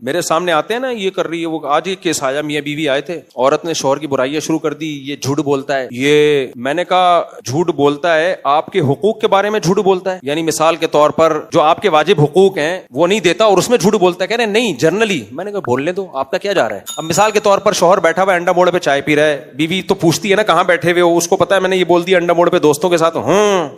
میرے سامنے آتے ہیں نا, یہ کر رہی ہے وہ. آج ایک کیس آیا, میاں بیوی آئے تھے, عورت نے شوہر کی برائیاں شروع کر دی, یہ جھوٹ بولتا ہے, یہ میں نے کہا جھوٹ بولتا ہے, آپ کے حقوق کے بارے میں جھوٹ بولتا ہے, یعنی مثال کے طور پر جو آپ کے واجب حقوق ہیں وہ نہیں دیتا اور اس میں جھوٹ بولتا ہے. کہہ رہے نہیں جنرلی. میں نے کہا بولنے دو, آپ کا کیا جا رہا ہے. اب مثال کے طور پر شوہر بیٹھا ہوا انڈا موڑ پہ چائے پی رہا ہے, بیوی تو پوچھتی ہے نا کہاں بیٹھے ہوئے ہو, اس کو پتا ہے میں نے یہ بول دیا انڈا موڑ پہ دوستوں کے ساتھ.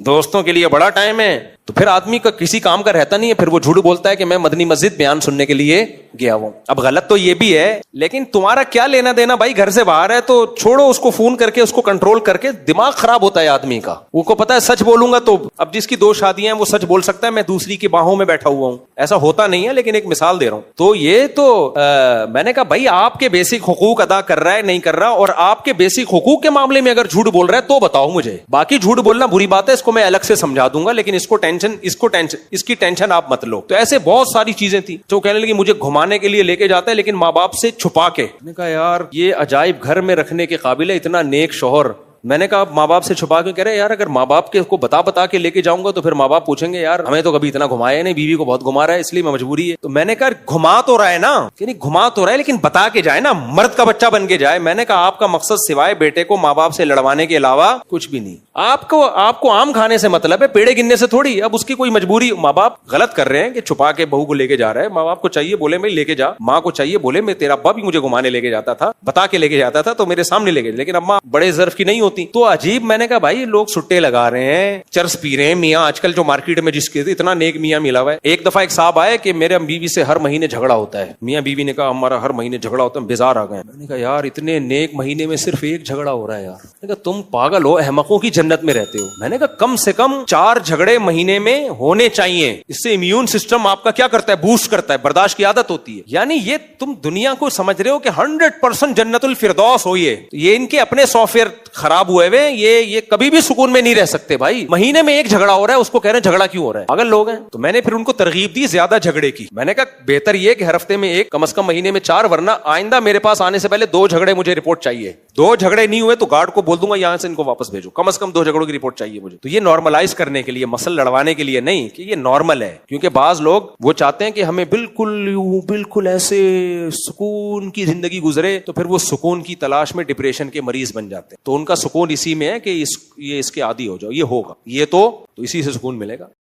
دوستوں کے لیے بڑا ٹائم ہے. تو پھر آدمی کا کسی کام کا رہتا نہیں ہے, پھر وہ جھوٹ بولتا ہے کہ میں مدنی مسجد بیان سننے کے لیے گیا ہوں. اب غلط تو یہ بھی ہے, لیکن تمہارا کیا لینا دینا بھائی, گھر سے باہر ہے تو چھوڑو اس کو, فون کر کے اس کو کنٹرول کر کے. دماغ خراب ہوتا ہے آدمی کا, وہ کو پتا ہے سچ بولوں گا تو. اب جس کی 2 شادیاں ہیں وہ سچ بول سکتا ہے, میں دوسری کی باہوں میں بیٹھا ہوا ہوں. ایسا ہوتا نہیں ہے, لیکن ایک مثال دے رہا ہوں. تو یہ تو میں نے کہا بھائی آپ کے بیسک حقوق ادا کر رہا ہے نہیں کر رہا, اور آپ کے بیسک حقوق کے معاملے میں اگر جھوٹ بول رہا ہے تو بتاؤ مجھے. باقی جھوٹ بولنا بری بات ہے, اس کو میں الگ سے سمجھا دوں گا, لیکن اس کی ٹینشن آپ مت لو. تو ایسے بہت ساری چیزیں تھیں جو کہنے لگی مجھے گھمانے کے لیے لے کے جاتا ہے لیکن ماں باپ سے چھپا کے. میں نے کہا یار یہ عجائب گھر میں رکھنے کے قابل ہے, اتنا نیک شوہر. میں نے کہا ماں باپ سے چھپا کے. کہہ رہے یار اگر ماں باپ کے کو بتا کے لے کے جاؤں گا تو پھر ماں باپ پوچھیں گے یار ہمیں تو کبھی اتنا گھمایا نہیں, بیوی کو بہت گھما رہا ہے اس لیے مجبوری ہے. تو میں نے کہا گھما تو رہا ہے نا, یعنی گھما تو رہا ہے لیکن بتا کے جائے نا, مرد کا بچہ بن کے جائے. میں نے کہا آپ کا مقصد سوائے بیٹے کو ماں باپ سے لڑوانے کے علاوہ کچھ بھی نہیں. آپ کو آم کھانے سے مطلب ہے, پیڑے گننے سے تھوڑی. اب اس کی کوئی مجبوری, ماں باپ غلط کر رہے ہیں کہ چھپا کے بہو کو لے کے جا رہا ہے. ماں باپ کو چاہیے بولے میں لے کے جا, ماں کو چاہیے بولے میں تیرا ابا بھی مجھے گھمانے لے کے جاتا تھا, بتا کے لے کے جاتا تھا تو میرے سامنے لے کے, لیکن اب ماں بڑے ظرف کی نہیں ہوتی. تو عجیب. میں نے کہا بھائی لوگ سٹے لگا رہے ہیں, چرس پی رہے ہیں, میاں آج کل جو مارکیٹ میں جس کے اتنا نیک میاں ملا ہوا ہے. ایک دفعہ ایک صاحب آئے کہ میرے بیوی سے ہر مہینے جھگڑا ہوتا ہے. میاں بیوی نے کہا ہمارا ہر مہینے جھگڑا ہوتا ہے, بیزار آ گئے. میں نے کہا یار اتنے نیک مہینے میں صرف ایک جھگڑا ہو رہا ہے یار. میں نے کہا تم پاگل ہو, احمقوں کی جنت میں رہتے ہو. میں نے کہا کم سے کم 4 جھگڑے مہینے میں ہونے چاہیے, اس سے امیون سسٹم آپ کا کیا کرتا ہے, بوسٹ کرتا ہے, برداشت کی عادت ہوتی ہے. یعنی یہ تم دنیا کو سمجھ رہے ہو کہ 100% جنت الفردوس ہو. یہ ان کے اپنے سافٹ ویئر خراب ہوئے ہوئے, یہ کبھی بھی سکون میں نہیں رہ سکتے بھائی. مہینے میں ایک جھگڑا ہو رہا ہے, اس کو کہہ رہے ہیں جھگڑا کیوں ہو رہا ہے, پاگل لوگ ہیں. تو میں نے پھر ان کو ترغیب دی زیادہ جھگڑے کی. میں نے کہا بہتر یہ کہ ہر ہفتے میں ایک, کم از کم مہینے میں 4, ورنہ آئندہ میرے پاس آنے سے پہلے 2 جھگڑے مجھے رپورٹ چاہیے. 2 جھگڑے نہیں ہوئے تو گارڈ کو بول دوں گا یہاں سے ان کو واپس بھیجو, کم از کم 2 جھگڑوں کی رپورٹ چاہیے مجھے. تو یہ نارملائز کرنے کے لیے, مسل لڑوانے کے لیے نہیں کہ یہ نارمل ہے. کیونکہ بعض لوگ وہ چاہتے ہیں کہ ہمیں بالکل ایسے سکون کی زندگی گزرے, تو پھر وہ سکون کی تلاش میں ڈپریشن کے مریض بن جاتے ہیں. تو ان کا سکون اسی میں ہے کہ یہ اس کے عادی ہو جاؤ, یہ ہوگا, یہ تو اسی سے سکون ملے گا.